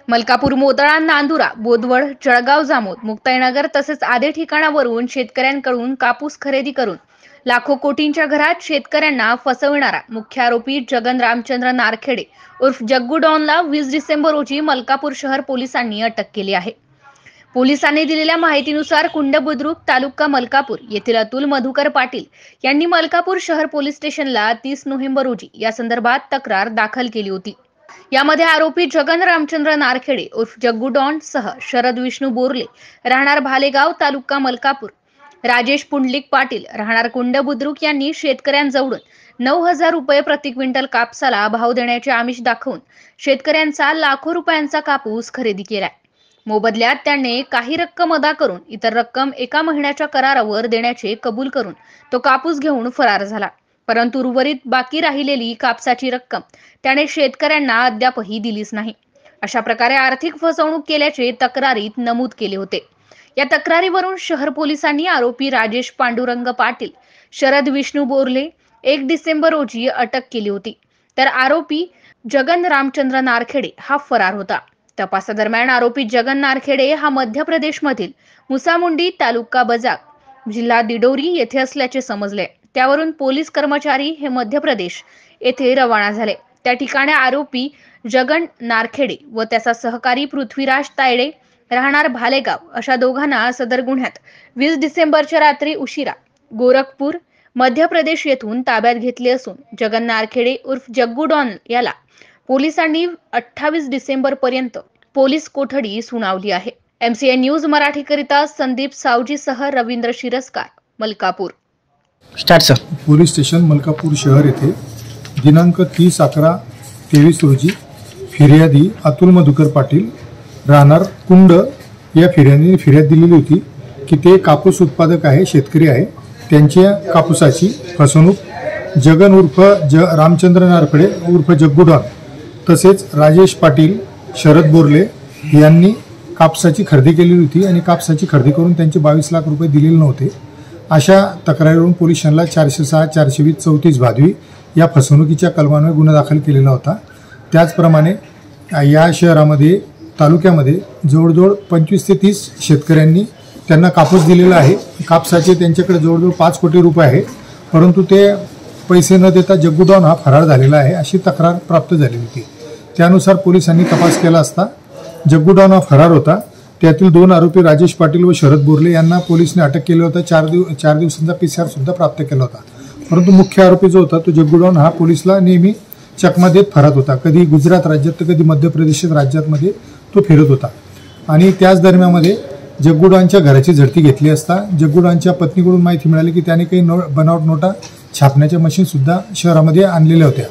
मलकापूर, मोताळा, नांदुरा, बोदवड, जळगाव जामोद, मुक्ताईनगर तसेच आदी ठिकाणावरून शेतकऱ्यांकडून कापूस खरेदी करून लाखो कोटींच्या घरात शेतकऱ्यांना फसविणारा मुख्य आरोपी जगन रामचंद्र नारखेडे उर्फ जग्गू डॉनला 20 डिसेंबर रोजी मलकापूर शहर पोलिसांनी अटक केली आहे। पोलिसांनी दिलेल्या माहितीनुसार कुंड बुद्रुक, तालुका मलकापूर येथील अतुल मधुकर पाटील यांनी मलकापूर शहर पोलीस स्टेशनला 30 नोव्हेंबर रोजी या संदर्भात तक्रार दाखल केली होती। यामध्ये आरोपी जगन रामचंद्र नारखेडे उर्फ जग्गू डॉन सह शरद विष्णू बोरले राहणार भालेगाव, तालुका मलकापूर, राजेश पुंडलिक पाटील राहणार कुंड बुद्रुक यांनी शेतकऱ्यांजवळून 9,000 रुपये प्रति क्विंटल कापसाला भाव देण्याचे आमिष दाखवून शेतकऱ्यांचा लाखो रुपयांचा कापूस खरेदी केलाय। मोबदल्यात त्यांनी काही रक्कम अदा करून इतर रक्कम 1 महिन्याच्या करारावर देण्याचे कबूल करून तो कापूस घेऊन फरार झाला। परंतु उर्वरित बाकी राहिलेली कापसाची रक्कम त्याने शेतकऱ्यांना अद्यापही दिलीच नाही। अशा प्रकारे आर्थिक फसवणूक केल्याचे तक्रारीत नमूद केले होते। या तक्रारीवरून शहर पोलिसांनी आरोपी राजेश पांडुरंग पाटील, शरद विष्णू बोरले 1 डिसेंबर रोजी अटक केली होती, तर आरोपी जगन रामचंद्र नारखेडे हा फरार होता। तपासादरम्यान आरोपी जगन नारखेडे हा मध्य प्रदेशमधील मुसामुंडी, तालुका बजाग, जिल्हा दिडोरी येथे असल्याचे समजले। त्यावरून पोलीस कर्मचारी हे मध्य प्रदेश येथे रवाना झाले। त्या ठिकाणी आरोपी जगन नारखेडे व त्याचा सहकारी पृथ्वीराज तायडे राहणार भालेगाव अशा दोघांना सदर गुन्ह्यात 20 डिसेंबरच्या रात्री उशिरा गोरखपूर, मध्य प्रदेश येथून ताब्यात घेतले असून जगन नारखेडे उर्फ जग्गू डॉन याला पोलिसांनी 28 डिसेंबर पर्यंत पोलीस कोठडी सुनावली आहे। MCN न्यूज मराठी करिता संदीप सावजीसह Ravindra Shiraskar, Malkapur. Start sir. Police station Malkapur शहर येथे दिनांक 30/11/23 रोजी फिर्यादी अतुल मधुकर पाटील राहणार कुंड या फिर्यादीने फिर्याद दिलेली होती की ते कापूस उत्पादक आहे, शेतकरी आहे, त्यांच्या कापूसाची फसवणूक जगन उर्फ रामचंद्र नारखेडे उर्फ जग्गू डॉन तसेच राजेश पाटील, शरद बोरले यांनी कापसाची खरेदी केलेली होती आणि कापसाची खरेदी करून त्यांचे 22 लाख रुपये दिलेले नव्हते। अशा तक्रारीवरून पोलीस स्टेशनला 406, 420, 34 भादवी या फसवणुकीच्या कलमांवर गुन्हा दाखल केलेला होता। त्याचप्रमाणे या शहरामध्ये, तालुक्यामध्ये जवळजवळ 25 ते 30 शेतकऱ्यांनी त्यांना कापूस दिलेला आहे। कापसाचे त्यांच्याकडे जवळजवळ 5 कोटी रुपये आहे, परंतु ते पैसे न देता जग्गू डॉन हा फरार झालेला आहे अशी तक्रार प्राप्त झाली होती। त्यानुसार पोलिसांनी तपास केला असता जग्गू डॉन हा फरार होता। त्यातील 2 आरोपी राजेश पाटील व शरद बोरले यांना पोलिसने अटक केली होता। 4 दिवसांचा PCR सुद्धा प्राप्त केला होता, परंतु मुख्य आरोपी जो होता तो जग्गू डॉन हा पोलिसला नेहमी चकमा देत फरार होता। कधी गुजरात राज्यात तर कधी मध्य प्रदेश राज्यामध्ये तो फिरत होता आणि त्याच दरम्यानमध्ये जग्गू डॉनच्या घराची झडती घेतली असता जग्गू डॉनच्या पत्नीकडून माहिती मिळाली की त्याने काही बनावट नोटा छापण्याच्या मशीन सुद्धा शहरामध्ये आणलेल्या होत्या।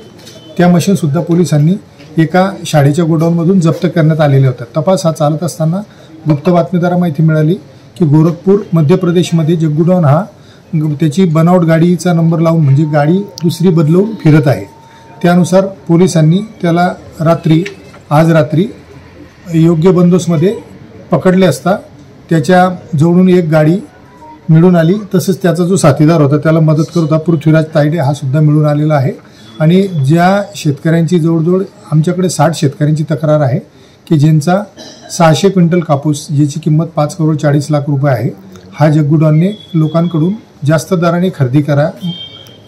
त्या मशीन सुद्धा पोलिसांनी एका शाळेच्या गोडाऊनमधून जप्त करण्यात आलेल्या होत्या। तपास हा चालत असताना गुप्त बातमीदाराला माहिती मिळाली की गोरखपूर, मध्य प्रदेशमध्ये जग्गू डॉन हा त्याची बनावट गाडीचा नंबर लावून म्हणजे गाडी दुसरी बदलवून फिरत आहे। त्यानुसार पोलिसांनी त्याला आज रात्री योग्य बंदोबस्तमध्ये पकडले असता त्याच्या जवळून एक गाडी मिळून आली। तसेच त्याचा जो साथीदार होता त्याला मदत करत होता पृथ्वीराज तायडे हा सुद्धा मिळून आलेला आहे। आणि ज्या शेतकऱ्यांची जवळजवळ आमच्याकडे 60 शेतकऱ्यांची तक्रार आहे की ज्यांचा 600 क्विंटल कापूस ज्याची किंमत 5,40,00,000 रुपये आहे, हा जग्गू डॉनने लोकांकडून जास्त दराने खरेदी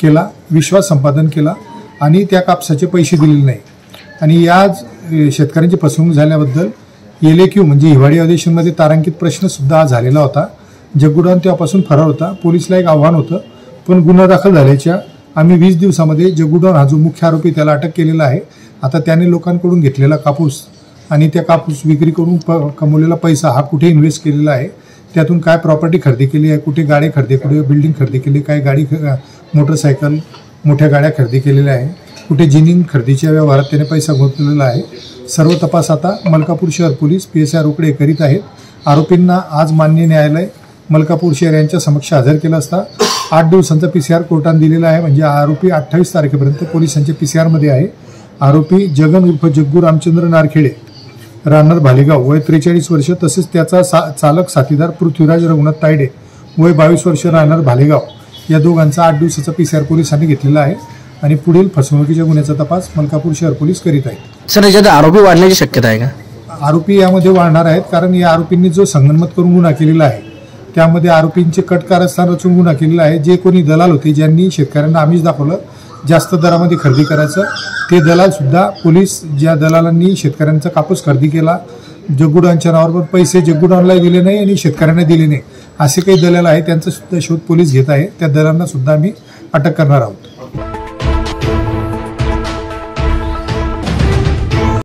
केला, विश्वास संपादन केला आणि त्या कापसाचे पैसे दिलेले नाही। आणि या शेतकऱ्यांची फसवणूक झाल्याबद्दल LAQ म्हणजे हिवाळी अधिवेशनमध्ये तारांकित प्रश्न सुद्धा झालेला होता। जग्गू डॉन तेव्हापासून फरार होता। पोलिसला एक आव्हान होतं, पण गुन्हा दाखल झाल्याच्या आम्ही 20 दिवसामध्ये जग्गू डॉन हा जो मुख्य आरोपी त्याला अटक केलेला आहे। आता त्याने लोकांकडून घेतलेला कापूस आणि त्या कापूस विक्री करून कमवलेला पैसा हा कुठे इन्व्हेस्ट केलेला आहे, त्यातून काय प्रॉपर्टी खरेदी केली आहे, कुठे गाडी खरेदी, कुठे बिल्डिंग खरेदी केली, काय गाडी मोटरसायकल मोठ्या गाड्या खरेदी केलेल्या आहे, कुठे जिनिंग खरेदीच्या व्यवहारात त्याने पैसा गुंतवलेला आहे। सर्व तपास आता मलकापूर शहर पोलीस PSI रोकडे करीत आहेत। आरोपींना आज माननीय न्यायालय मलकापूर शहर यांच्या समक्ष हजर केला असता 8 दिवसांचा PCR कोर्टाने दिलेला आहे, म्हणजे आरोपी 28 तारखेपर्यंत पोलिसांच्या PCR मध्ये आहे। आरोपी जगन उर्फ जग्गू रामचंद्र नारखेडे राहणार भालेगाव वय 43 वर्ष तसेच त्याचा चालक साथीदार पृथ्वीराज रघुनाथ तायडे वय 22 वर्ष राहणार भालेगाव या दोघांचा 8 दिवसाचा PCR पोलिसांनी घेतलेला आहे आणि पुढील फसवणुकीच्या गुन्ह्याचा तपास मलकापूर शहर पोलीस करीत आहेत। सर, याच्यात आरोपी वाढण्याची शक्यता आहे का? आरोपी यामध्ये वाढणार आहेत, कारण या आरोपींनी जो संगनमत करून गुन्हा केलेला आहे त्यामध्ये आरोपींचे कट कारस्थान रचून गुन्हा केलेला आहे. जे कोणी दलाल होते ज्यांनी शेतकऱ्यांना आमिष दाखवलं जास्त दरामध्ये खरेदी करायचं, ते दलाल सुद्धा पोलीस ज्या दलालांनी शेतकऱ्यांचा कापूस खरेदी केला जग्गूडांच्या नावावर पैसे जग्गूडांना दिले नाही आणि शेतकऱ्यांना दिले नाही असे काही दलाल आहे त्यांचा सुद्धा शोध पोलीस घेत आहे. त्या दलालांना सुद्धा आम्ही अटक करणार आहोत.